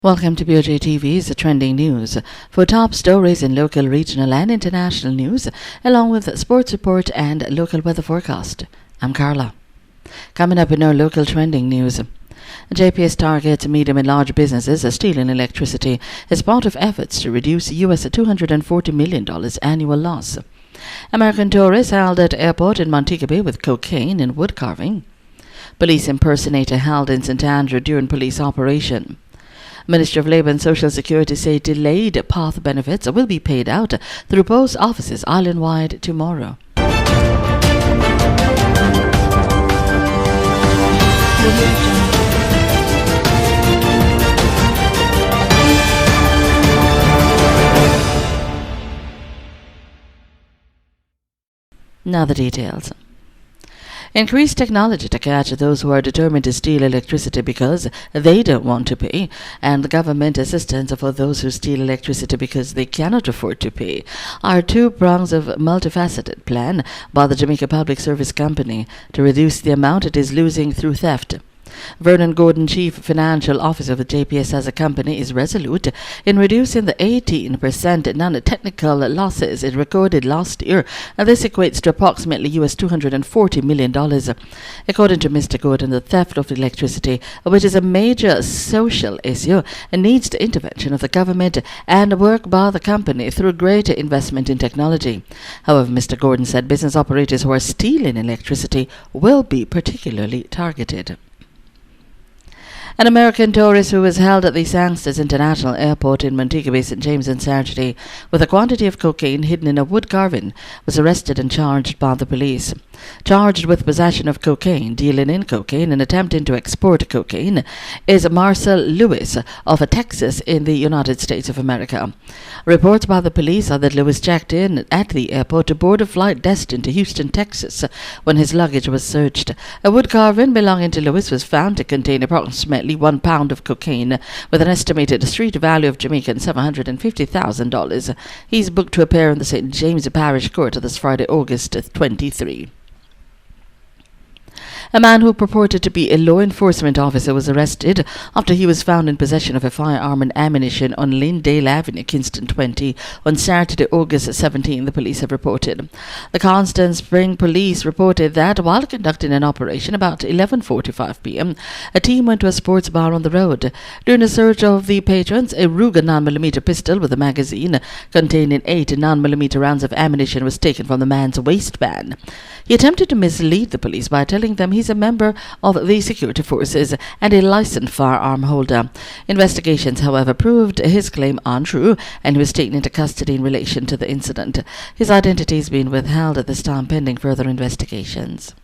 Welcome to BOJTV's Trending News for top stories in local, regional and international news, along with sports report and local weather forecast. I'm Carla. Coming up in our local trending news, JPS targets medium and large businesses as steel and electricity as part of efforts to reduce US $240 million annual loss. American tourists held at airport in Montego Bay with cocaine and wood carving. Police impersonator held in St. Andrew during police operation. Ministry of Labour and Social Security say delayed path benefits will be paid out through post offices island-wide tomorrow. Now the details. Increased technology to catch those who are determined to steal electricity because they don't want to pay, and government assistance for those who steal electricity because they cannot afford to pay are two prongs of multifaceted plan by the Jamaica Public Service Company to reduce the amount it is losing through theft. Vernon Gordon, Chief Financial Officer of the JPS as a company, is resolute in reducing the 18% non-technical losses it recorded last year, and this equates to approximately US $240 million. According to Mr. Gordon, the theft of electricity, which is a major social issue, needs the intervention of the government and work by the company through greater investment in technology. However, Mr. Gordon said business operators who are stealing electricity will be particularly targeted. An American tourist who was held at the Sangsters International Airport in Montego Bay, St. James on Saturday with a quantity of cocaine hidden in a wood carving was arrested and charged by the police. Charged with possession of cocaine, dealing in cocaine and attempting to export cocaine is Marcel Lewis of Texas in the United States of America. Reports by the police are that Lewis checked in at the airport to board a flight destined to Houston, Texas, when his luggage was searched. A wood carving belonging to Lewis was found to contain approximately 1 pound of cocaine with an estimated street value of Jamaican $750,000. He's booked to appear in the St. James Parish Court this Friday, August 23. A man who purported to be a law enforcement officer was arrested after he was found in possession of a firearm and ammunition on Lyndale Avenue, Kingston 20, on Saturday, August 17, the police have reported. The Constant Spring Police reported that while conducting an operation about 11:45 p.m., a team went to a sports bar on the road. During a search of the patrons, a Ruger 9mm pistol with a magazine containing 8 9mm rounds of ammunition was taken from the man's waistband. He attempted to mislead the police by telling them he's a member of the security forces and a licensed firearm holder. Investigations, however, proved his claim untrue, and he was taken into custody in relation to the incident. His identity is being withheld at this time pending further investigations.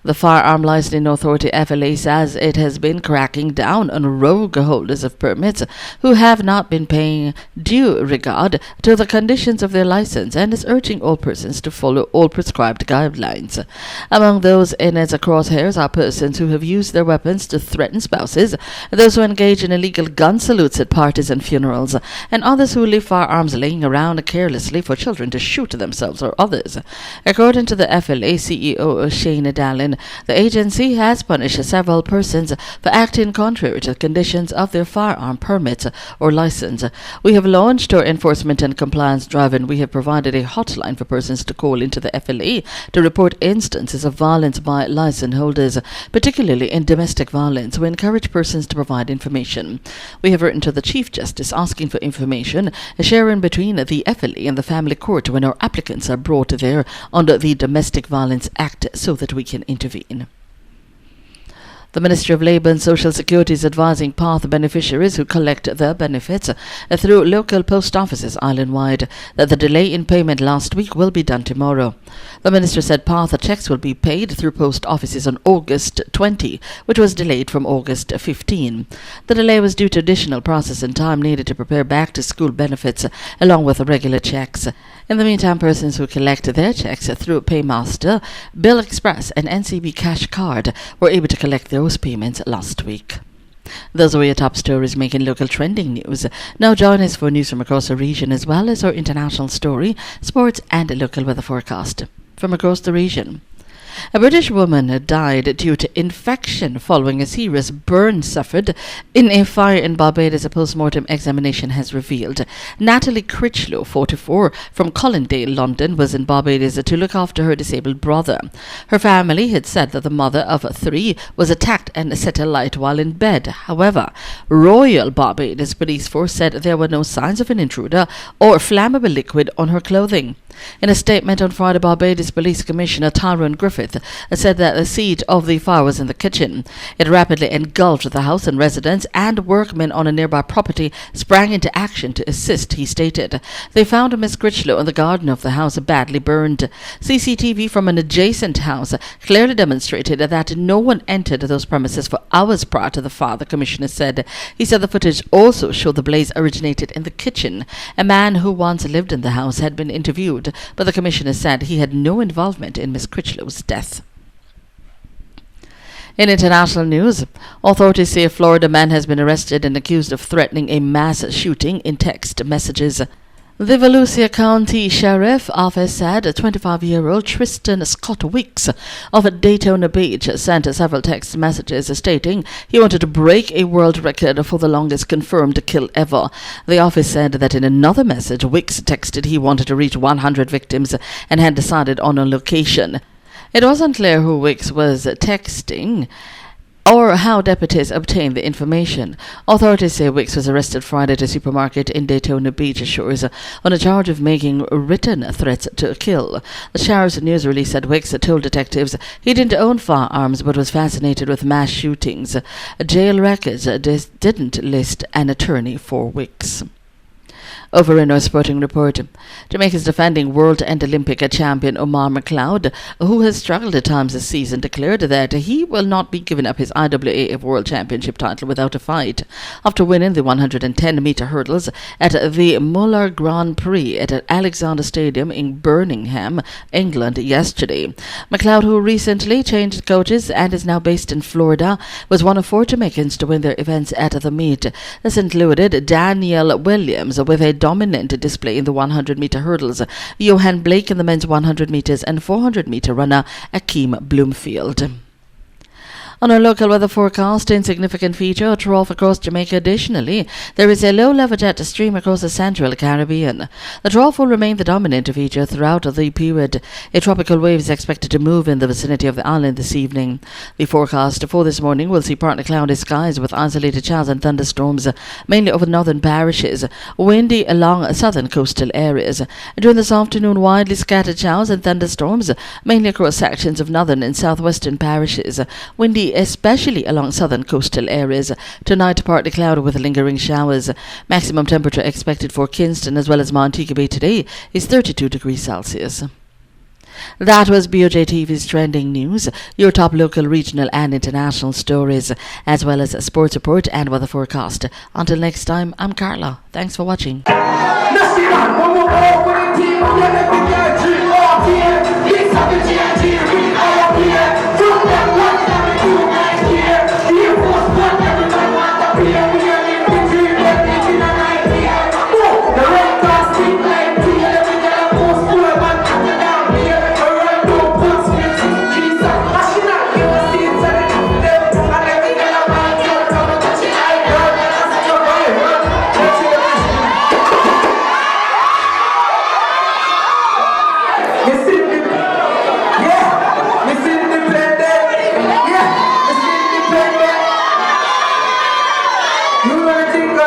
The Firearm Licensing Authority FLA says it has been cracking down on rogue holders of permits who have not been paying due regard to the conditions of their license and is urging all persons to follow all prescribed guidelines. Among those in its crosshairs are persons who have used their weapons to threaten spouses, those who engage in illegal gun salutes at parties and funerals, and others who leave firearms laying around carelessly for children to shoot themselves or others. According to the FLA CEO Shane Dallin, the agency has punished several persons for acting contrary to the conditions of their firearm permits or license. We have launched our enforcement and compliance drive, and we have provided a hotline for persons to call into the FLA to report instances of violence by license holders, particularly in domestic violence. We encourage persons to provide information. We have written to the Chief Justice asking for information, sharing between the FLA and the Family Court when our applicants are brought there under the Domestic Violence Act so that we can intervene. The Ministry of Labour and Social Security is advising path beneficiaries who collect their benefits through local post offices island-wide that the delay in payment last week will be done tomorrow. The Minister said path checks will be paid through post offices on August 20, which was delayed from August 15. The delay was due to additional process and time needed to prepare back-to-school benefits along with regular checks. In the meantime, persons who collect their checks through Paymaster, Bill Express and NCB Cash Card were able to collect those payments last week. Those were your top stories making local trending news. Now join us for news from across the region as well as our international story, sports and local weather forecast from across the region. A British woman died due to infection following a serious burn suffered in a fire in Barbados, a post-mortem examination has revealed. Natalie Critchlow, 44, from Colindale, London, was in Barbados to look after her disabled brother. Her family had said that the mother of 3 was attacked and set alight while in bed. However, Royal Barbados Police Force said there were no signs of an intruder or flammable liquid on her clothing. In a statement on Friday, Barbados Police Commissioner Tyrone Griffith said that the seat of the fire was in the kitchen. It rapidly engulfed the house, and residents and workmen on a nearby property sprang into action to assist, he stated. They found Miss Critchlow in the garden of the house badly burned. CCTV from an adjacent house clearly demonstrated that no one entered those premises for hours prior to the fire, the commissioner said. He said the footage also showed the blaze originated in the kitchen. A man who once lived in the house had been interviewed, but the commissioner said he had no involvement in Miss Critchlow's death. In international news, authorities say a Florida man has been arrested and accused of threatening a mass shooting in text messages. The Volusia County Sheriff Office said 25-year-old Tristan Scott Weeks of Daytona Beach sent several text messages stating he wanted to break a world record for the longest confirmed kill ever. The office said that in another message, Weeks texted he wanted to reach 100 victims and had decided on a location. It was unclear who Weeks was texting or how deputies obtained the information. Authorities say Weeks was arrested Friday at a supermarket in Daytona Beach shores on a charge of making written threats to kill. The sheriff's news release said Weeks told detectives he didn't own firearms but was fascinated with mass shootings. Jail records didn't list an attorney for Weeks. Over in our sporting report, Jamaica's defending world and Olympic champion Omar McLeod, who has struggled at times this season, declared that he will not be giving up his IAAF World Championship title without a fight. After winning the 110-meter hurdles at the Muller Grand Prix at Alexander Stadium in Birmingham, England yesterday, McLeod, who recently changed coaches and is now based in Florida, was one of 4 Jamaicans to win their events at the meet. This included Daniel Williams with a dominant display in the 100-meter hurdles, Johan Blake in the men's 100 meters, and 400-meter runner Akeem Bloomfield. On our local weather forecast, insignificant feature, a trough across Jamaica. Additionally, there is a low-level jet stream across the central Caribbean. The trough will remain the dominant feature throughout the period. A tropical wave is expected to move in the vicinity of the island this evening. The forecast for this morning will see partly cloudy skies with isolated showers and thunderstorms, mainly over northern parishes, windy along southern coastal areas. During this afternoon, widely scattered showers and thunderstorms, mainly across sections of northern and southwestern parishes, windy especially along southern coastal areas. Tonight, partly cloudy with lingering showers. Maximum temperature expected for Kingston as well as Montego Bay today is 32 degrees Celsius. That was BOJTV's trending news, your top local, regional and international stories, as well as a sports report and weather forecast. Until next time, I'm Carla. Thanks for watching. You wanna think